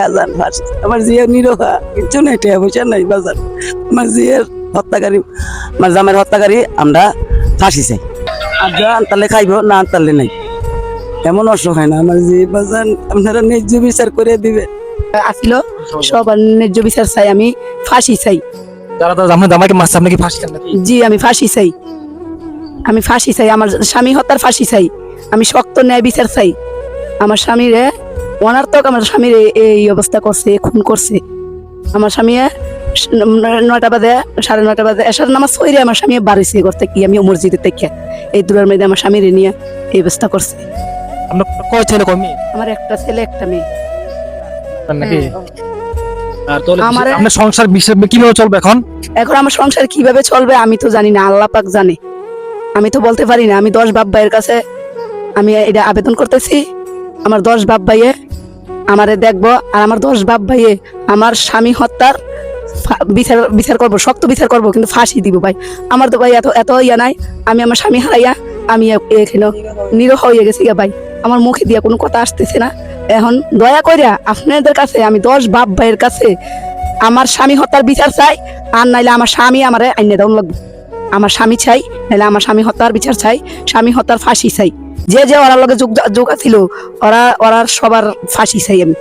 আজান ফাঁসি আমার জিয়া নিরোহা কিচ্ছু নেই, টেয়া পয়সা নাই বাজার। আমার জিয়ের হত্যাকারী, আমার জামের হত্যাকারী আমরা ফাঁসি চাই। আর যা আনতালে খাইব, না আনতালে নাই, এমন অসহায় না আমার জি বাজান। আপনারা ন্যায্য বিচার করে দিবে। আসলো সবার ন্যায্য বিচার চাই, আমি ফাঁসি চাই। যারা তো আপনার জামাইকে মারছে আপনি কি ফাঁসি চান নাকি? জি আমি ফাঁসি চাই, আমি ফাঁসি চাই, আমার স্বামী হত্যার ফাঁসি চাই। আমি শক্ত ন্যায় বিচার চাই। আমার স্বামীরে অনার্থক আমার স্বামীর এই অবস্থা করছে, খুন করছে। আমার স্বামী 9টা বাজে 9:30 বাজে এসার নামাজ পড়ে আমার স্বামী বাড়িছে করতে কি আমি মসজিদে থেকে এই দূরের মধ্যে আমার স্বামীর নিয়ে এই অবস্থা করছে। আপনার কয় ছেলে কয় মেয়ে আমার একটা ছেলে একটা মেয়ে। নাকি? আর তো আমারে- আপনার সংসার কিভাবে চলবে এখন? এখন আমার সংসার কিভাবে চলবে আমি তো জানি না, আল্লাহ পাক জানে। আমি তো বলতে পারি না। আমি 10 বাপ ভাইয়ের কাছে আমি এটা আবেদন করতেছি, আমার 10 বাপ ভাইয়ে আমারে দেখবো, আর আমার 10 বাপ ভাইয়ে আমার স্বামী হত্যার বিচার করবো, শক্ত বিচার করবো, কিন্তু ফাঁসি দিব ভাই। আমার তো ভাই এত ইয়া নাই। আমি আমার স্বামী হারাইয়া আমি এখানে নিরহ হয়ে গেছি গা ভাই। আমার মুখে দিয়া কোনো কথা আসতেছে না। এখন দয়া করিয়া আপনাদের কাছে আমি 10 বাপ ভাইয়ের কাছে আমার স্বামী হত্যার বিচার চাই, আর নাইলে আমার স্বামী আমারে আইনে দেওয়া লাগবে। আমার স্বামী চাই, নাহলে আমার স্বামী হত্যার বিচার চাই, স্বামী হত্যার ফাঁসি চাই। যে ওরার লগে যোগ ছিল ওরা সবার ফাঁসি চাই আমি।